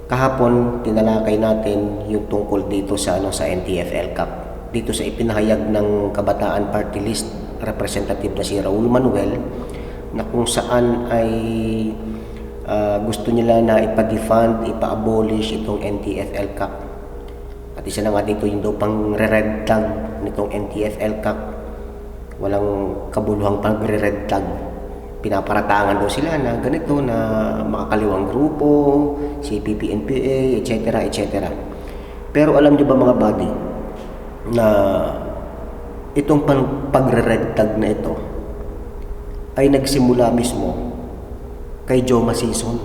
Kahapon tinalakay natin yung tungkol dito sa sa NTF-L Cup. Dito sa ipinahayag ng Kabataan Party List representative na si Raul Manuel, na kung saan ay gusto nila na ipa-defund, ipa-abolish itong NTF-L Cup. At isa na nga dito yung daw pang red tag nitong NTF-L Cup. Walang kabuluhang pag-red tag. Pinaparatangan daw sila na ganito, na makakaliwang grupo, CPP-NPA, etc. etc. Pero alam nyo ba mga buddy, na itong pagre-red tag na ito ay nagsimula mismo kay Joma Sison.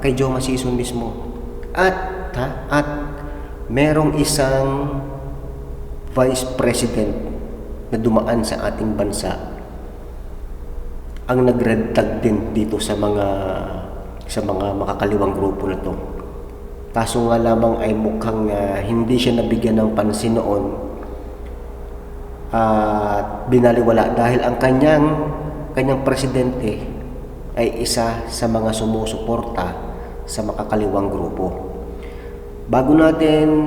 Kay Joma Sison mismo. At merong isang vice president na dumaan sa ating bansa ang nag-red tag din dito sa mga makakaliwang grupo na to. Kaso nga lamang ay mukhang hindi siya nabigyan ng pansin noon at binaliwala dahil ang kanyang presidente ay isa sa mga sumusuporta sa makakaliwang grupo. Bago natin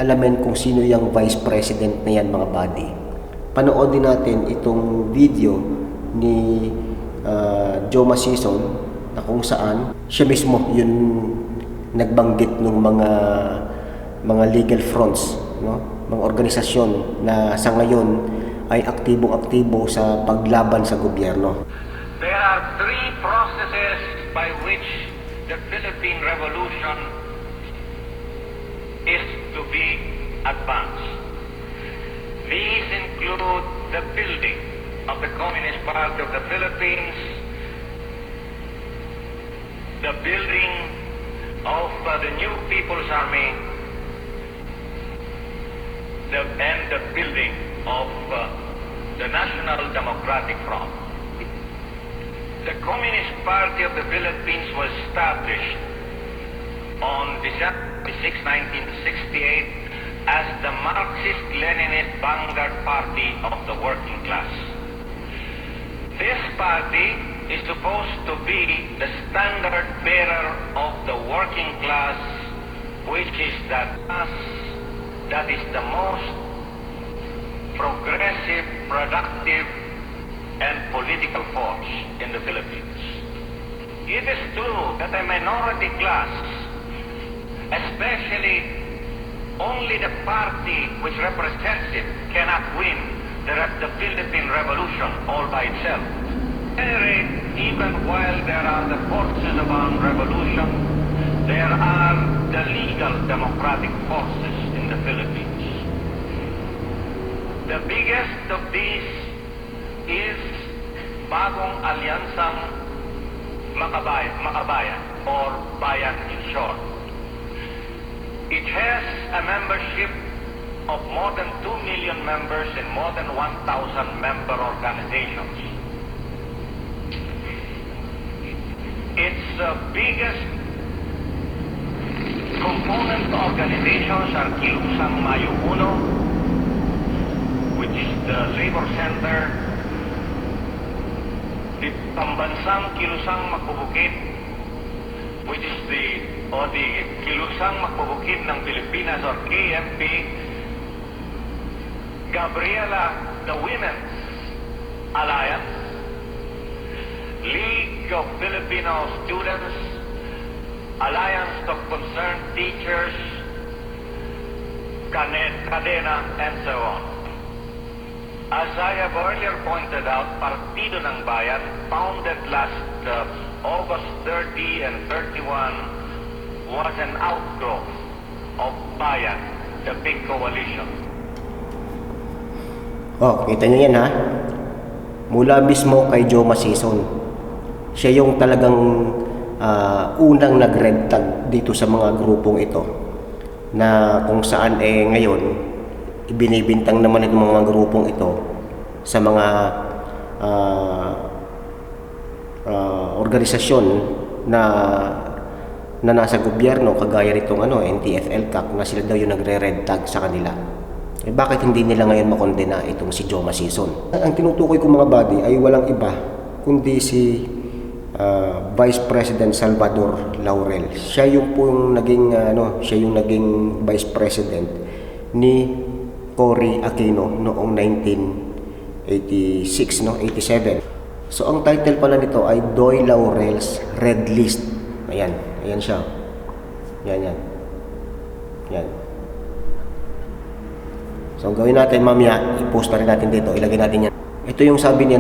alamin kung sino yung vice president na yan mga buddy, panoodin natin itong video ni Joma Sison, na kung saan siya mismo yung nagbanggit ng mga legal fronts, mga organisasyon na sa ngayon ay aktibong-aktibo sa paglaban sa gobyerno. There are three processes by which the Philippine Revolution is to be advanced. These include the building of the Communist Party of the Philippines, the building of the New People's Army, and the building of the National Democratic Front. The Communist Party of the Philippines was established on December 6, 1968 as the Marxist-Leninist vanguard party of the working class. This party is supposed to be the standard bearer of the working class, which is that class that is the most progressive, productive, and political force in the Philippines. It is true that a minority class, especially only the party which represents it, cannot win the Philippine Revolution all by itself. Even while there are the forces of armed revolution, there are the legal democratic forces in the Philippines. The biggest of these is Bagong Alyansang Makabayan, or Bayan in short. It has a membership of more than 2 million members in more than 1,000 member organizations. Its biggest component organizations are Kilusang Mayo Uno, which is the labor center, the Pambansang Kilusang Makbubukid, which is the Kilusang Makbubukid ng Pilipinas, or KMP, Gabriela, the Women's Alliance, League of Filipino Students, Alliance of Concerned Teachers, Cadena, and so on. As I have earlier pointed out, Partido ng Bayan, founded last August 30 and 31, was an outgrowth of Bayan, the big coalition. Kita nyo yan ha. Mula mismo kay Joma Sison. Siya yung talagang unang nag-red tag dito sa mga grupong ito. Na kung saan ngayon, ibinibintang naman itong mga grupong ito sa mga organisasyon na nasa gobyerno, kagaya nitong NTF-L Cup, na sila daw yung nagre-red tag sa kanila. Bakit hindi nila ngayon makondena itong si Joma Sison? Ang tinutukoy ko mga buddy ay walang iba kundi si Vice President Salvador Laurel. Siya yung siya yung naging Vice President ni Cory Aquino noong 1986, 87. So ang title pala nito ay Doy Laurel's Red List. Ayan siya. Yan. So ang gawin natin mamaya, i-post na rin natin dito, ilagay natin yan. Ito yung sabi ni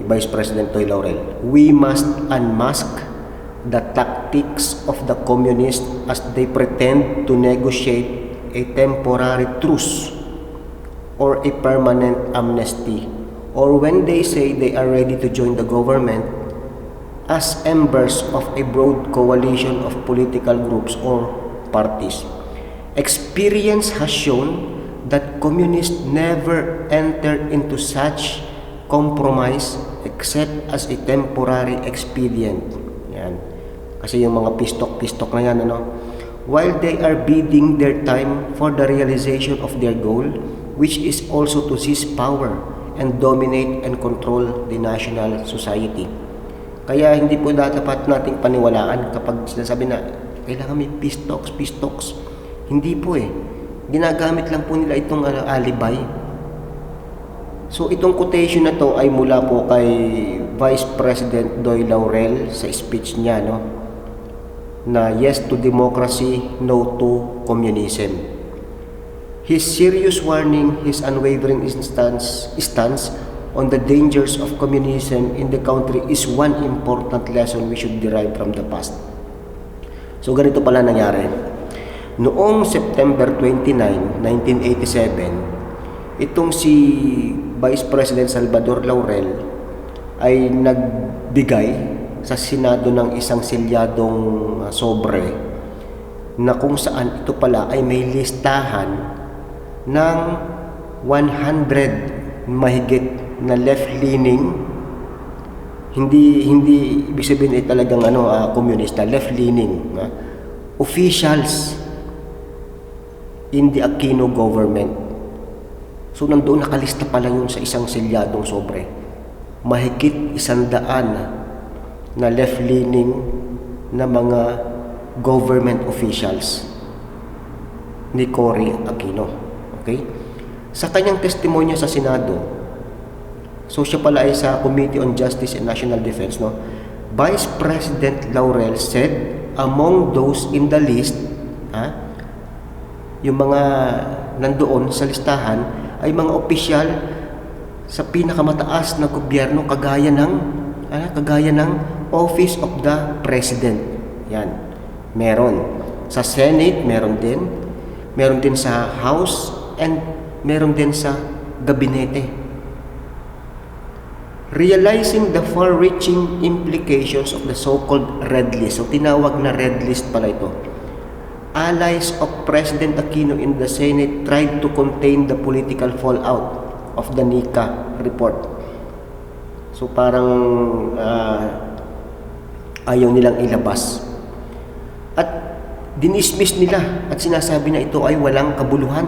Vice President Doy Laurel. We must unmask the tactics of the communists as they pretend to negotiate a temporary truce or a permanent amnesty, or when they say they are ready to join the government as members of a broad coalition of political groups or parties. Experience has shown that communists never enter into such compromise except as a temporary expedient. Yan. Kasi yung mga pistok na yan, while they are biding their time for the realization of their goal, which is also to seize power and dominate and control the national society. Kaya hindi po dapat nating paniwalaan kapag sinasabi na kailangan may peace talks. Hindi po Ginagamit lang po nila itong alibay. So itong quotation na to ay mula po kay Vice President Doy Laurel sa speech niya, na yes to democracy, no to communism. His serious warning, his unwavering stance on the dangers of communism in the country is one important lesson we should derive from the past. So ganito pala nangyari. Noong September 29, 1987, itong si Vice President Salvador Laurel ay nagbigay sa Senado ng isang selyadong sobre na kung saan ito pala ay may listahan ng 100 mahigit na left-leaning, hindi ibig sabihin ay talagang komunista, left-leaning officials in the Aquino government. So nandoon nakalista pala yun sa isang selyadong sobre. Mahigit 100 na left-leaning na mga government officials ni Cory Aquino. Okay? Sa kanyang testimonya sa Senado, so siya pala ay sa Committee on Justice and National Defense, Vice President Laurel said among those in the list, yung mga nandoon sa listahan ay mga opisyal sa pinakamataas na gobyerno kagaya ng Office of the President. Yan. Meron sa Senate, meron din sa House, and meron din sa gabinete. Realizing the far-reaching implications of the so-called Red List. So tinawag na Red List pala ito. Allies of President Aquino in the Senate tried to contain the political fallout of the NICA report. So parang ayaw nilang ilabas. At dinismiss nila at sinasabi na ito ay walang kabuluhan.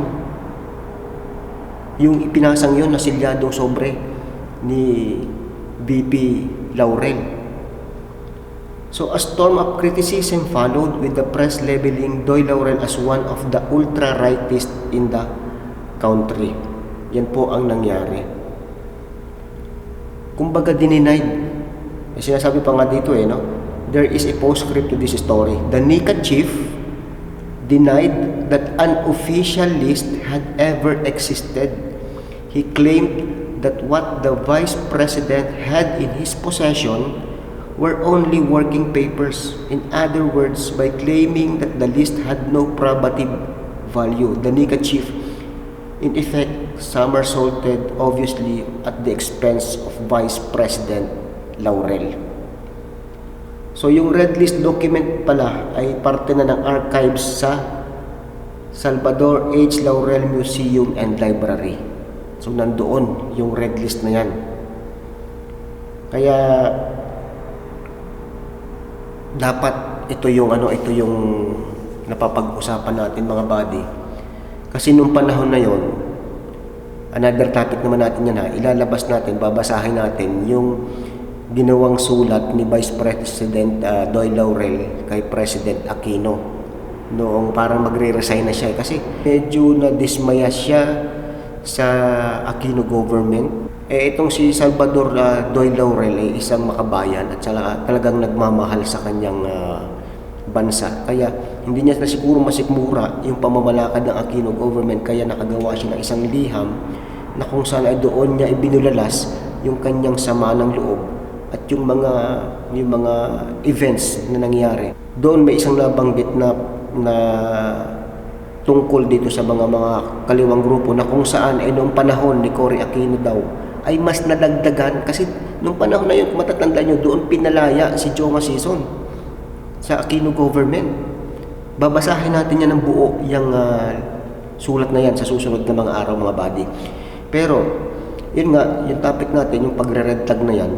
Yung ipinasang yun na selyadong sobre ni VP Laurel. So a storm of criticism followed, with the press labeling Doy Laurel as one of the ultra-rightist in the country. Yan po ang nangyari. Kumbaga dinenied. Sinasabi pa nga dito there is a postscript to this story. The NICA chief denied that an official list had ever existed. He claimed that what the Vice President had in his possession were only working papers. In other words, by claiming that the list had no probative value, the NICA chief, in effect, somersaulted obviously at the expense of Vice President Laurel. So yung Red List document pala ay parte na ng archives sa Salvador H. Laurel Museum and Library. So nandoon yung Red List na yan. Kaya dapat ito yung napapag-usapan natin mga buddy. Kasi nung panahon na yon, another topic naman natin yan ilalabas natin, babasahin natin yung ginawang sulat ni Vice President Doy Laurel kay President Aquino noong parang magre-resign na siya kasi medyo nadismaya siya sa Aquino government. Itong si Salvador Doy Laurel ay isang makabayan at talagang nagmamahal sa kanyang bansa. Kaya hindi niya na siguro masikmura yung pamamalakad ng Aquino government, kaya nakagawa siya ng isang liham na kung saan ay doon niya ibinulalas yung kanyang sama ng loob at yung mga events na nangyari. Doon may isang nabanggit na tungkol dito sa mga kaliwang grupo na kung saan ay noong panahon ni Cory Aquino daw ay mas nadagdagan kasi noong panahon na yun, matatanda nyo, doon pinalaya si Joma Sison sa Aquino government. Babasahin natin yan ng buo yung sulat na yan sa susunod na mga araw, mga buddy. Pero yun nga, yung topic natin, yung pagre-red tag na yan,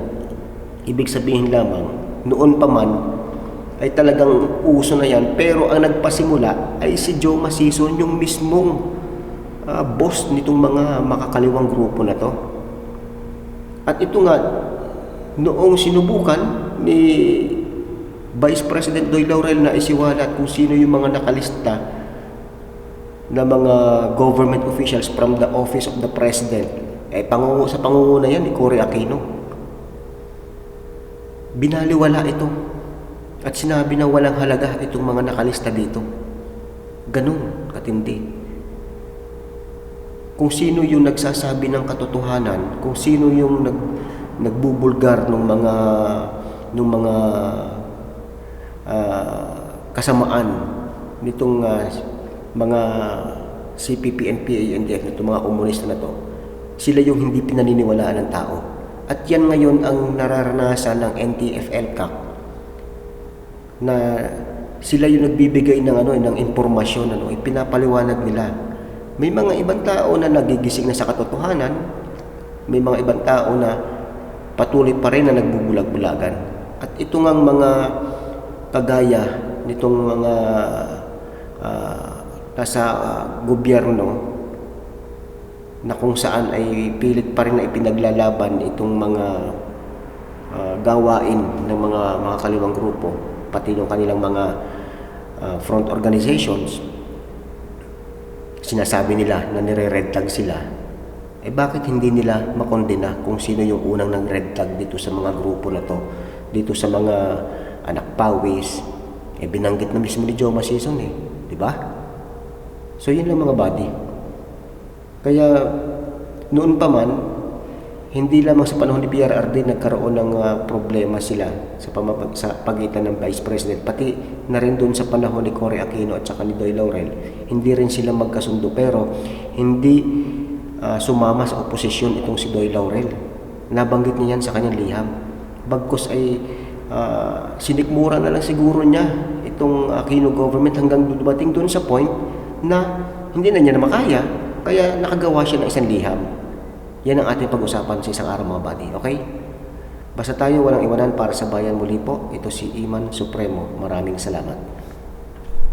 ibig sabihin lamang, noon pa man, ay talagang uso na yan. Pero ang nagpasimula ay si Joma Sison, yung mismong boss nitong mga makakaliwang grupo na to. At ito nga, noong sinubukan ni Vice President Doy Laurel na isiwalat kung sino yung mga nakalista na mga government officials from the office of the President, sa pangunguna yan ni Cory Aquino. Binaliwala ito at sinabi na walang halaga itong mga nakalista dito. Ganun katindi. Kung sino yung nagsasabi ng katotohanan, kung sino yung nagbubulgar ng mga kasamaan nitong mga CPP, NPA, NDF, itong mga komunista na to, sila yung hindi pinaniniwalaan ng tao. At yan ngayon ang nararanasan ng NTF-ELCAC, na sila yung nagbibigay ng impormasyon, ipinapaliwanag nila. May mga ibang tao na nagigising na sa katotohanan, may mga ibang tao na patuloy pa rin na nagbubulag-bulagan. At ito ngang mga kagaya nitong mga nasa gobyerno na kung saan ay pilit pa rin na ipinaglalaban itong mga gawain ng mga kaliwang grupo, pati ng kanilang mga front organizations. Sinasabi nila na nire-red tag sila. Bakit hindi nila makondena kung sino yung unang nag-red tag dito sa mga grupo na to, dito sa mga anak pawis? Binanggit na mismo ni Joma Sison, di ba? So yun lang, mga buddy. Kaya noon pa man, hindi lamang sa panahon ni PRRD nagkaroon ng problema sila sa pagitan ng Vice President, pati na rin doon sa panahon ni Cory Aquino at saka ni Doy Laurel. Hindi rin sila magkasundo, pero hindi sumama sa oposisyon itong si Doy Laurel. Nabanggit niya yan sa kanyang liham. Bagkus ay sinikmura na lang siguro niya itong Aquino government hanggang dumating doon sa point na hindi na niya na makaya, kaya nakagawa siya ng isang liham. Yan ang ating pag-usapan sa isang araw, mga buddy. Okay? Basta tayo walang iwanan para sa bayan. Muli po, ito si Iman Supremo. Maraming salamat.